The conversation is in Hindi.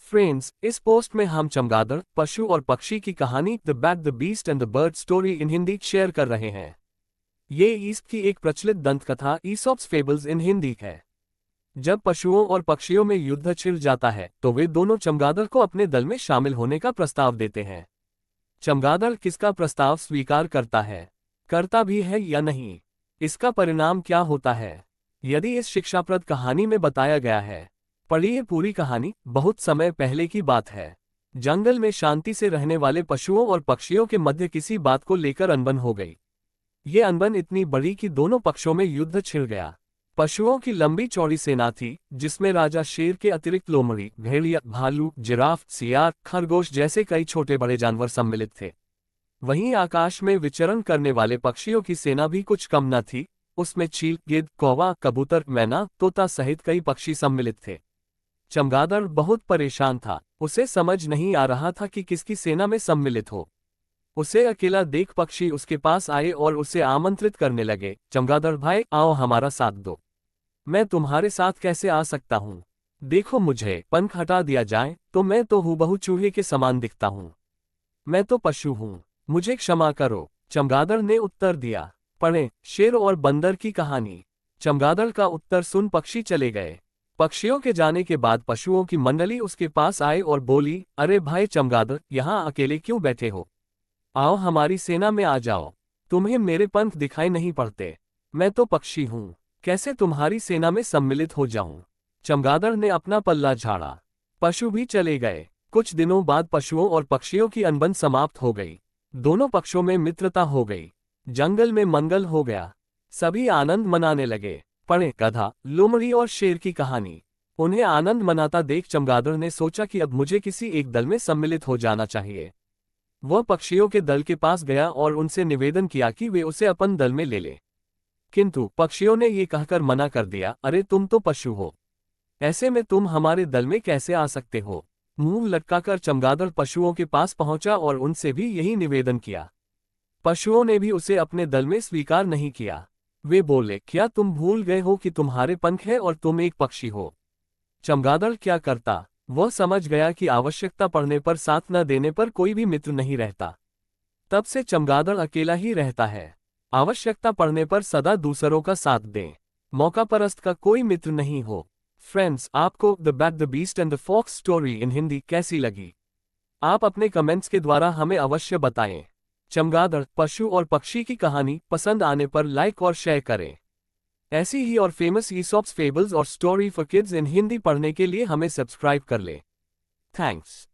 फ्रेंड्स, इस पोस्ट में हम चमगादड़, पशु और पक्षी की कहानी the bad the beast and the bird story in Hindi share कर रहे हैं। ये ईस्ट की एक प्रचलित दंतकथा ईसॉप्स फेबल्स इन हिंदी है। जब पशुओं और पक्षियों में युद्ध छिड़ जाता है तो वे दोनों चमगादड़ को अपने दल में शामिल होने का प्रस्ताव देते हैं। चमगादड़ किसका प्रस्ताव स्वीकार करता है, करता भी है या नहीं, इसका परिणाम क्या होता है, यदि इस शिक्षाप्रद कहानी में बताया गया है। पढ़िए पूरी कहानी। बहुत समय पहले की बात है। जंगल में शांति से रहने वाले पशुओं और पक्षियों के मध्य किसी बात को लेकर अनबन हो गई। ये अनबन इतनी बड़ी कि दोनों पक्षों में युद्ध छिड़ गया। पशुओं की लंबी चौड़ी सेना थी, जिसमें राजा शेर के अतिरिक्त लोमड़ी, भेड़िया, भालू, जिराफ, सियार, खरगोश जैसे कई छोटे बड़े जानवर सम्मिलित थे। वहीं आकाश में विचरण करने वाले पक्षियों की सेना भी कुछ कम न थी। उसमें चील, गिद्ध, कौवा, कबूतर, मैना, तोता सहित कई पक्षी सम्मिलित थे। चमगादड़ बहुत परेशान था। उसे समझ नहीं आ रहा था कि किसकी सेना में सम्मिलित हो। उसे अकेला देख पक्षी उसके पास आए और उसे आमंत्रित करने लगे। चमगादड़ भाई, आओ हमारा साथ दो। मैं तुम्हारे साथ कैसे आ सकता हूँ? देखो, मुझे पंख हटा दिया जाए तो मैं तो हूबहू चूहे के समान दिखता हूँ। मैं तो पशु हूँ, मुझे क्षमा करो। चमगादड़ ने उत्तर दिया। पढ़ें शेर और बंदर की कहानी। चमगादड़ का उत्तर सुन पक्षी चले गए। पक्षियों के जाने के बाद पशुओं की मंडली उसके पास आए और बोली, अरे भाई चमगादड़, यहाँ अकेले क्यों बैठे हो? आओ हमारी सेना में आ जाओ। तुम्हें मेरे पंख दिखाई नहीं पड़ते? मैं तो पक्षी हूँ, कैसे तुम्हारी सेना में सम्मिलित हो जाऊं? चमगादड़ ने अपना पल्ला झाड़ा। पशु भी चले गए। कुछ दिनों बाद पशुओं और पक्षियों की अनबन समाप्त हो गई। दोनों पक्षों में मित्रता हो गई। जंगल में मंगल हो गया। सभी आनंद मनाने लगे। पढ़ें गधा, लोमड़ी और शेर की कहानी। उन्हें आनंद मनाता देख चमगादड़ ने सोचा कि अब मुझे किसी एक दल में सम्मिलित हो जाना चाहिए। वह पक्षियों के दल के पास गया और उनसे निवेदन किया कि वे उसे अपन दल में ले लें। किंतु पक्षियों ने ये कहकर मना कर दिया, अरे तुम तो पशु हो, ऐसे में तुम हमारे दल में कैसे आ सकते हो? मुंह लटकाकर चमगादड़ पशुओं के पास पहुंचा और उनसे भी यही निवेदन किया। पशुओं ने भी उसे अपने दल में स्वीकार नहीं किया। वे बोले, क्या तुम भूल गए हो कि तुम्हारे पंख है और तुम एक पक्षी हो? चमगादड़ क्या करता? वह समझ गया कि आवश्यकता पड़ने पर साथ न देने पर कोई भी मित्र नहीं रहता। तब से चमगादड़ अकेला ही रहता है। आवश्यकता पड़ने पर सदा दूसरों का साथ दें। मौकापरस्त का कोई मित्र नहीं हो। फ्रेंड्स, आपको the bad the beast and the fox story in Hindi कैसी लगी? आप अपने कमेंट्स के द्वारा हमें अवश्य बताएं। चमगादड़, पशु और पक्षी की कहानी पसंद आने पर लाइक और शेयर करें। ऐसी ही और फेमस ईसॉप्स फेबल्स और story for kids in Hindi पढ़ने के लिए हमें सब्सक्राइब कर लें। थैंक्स।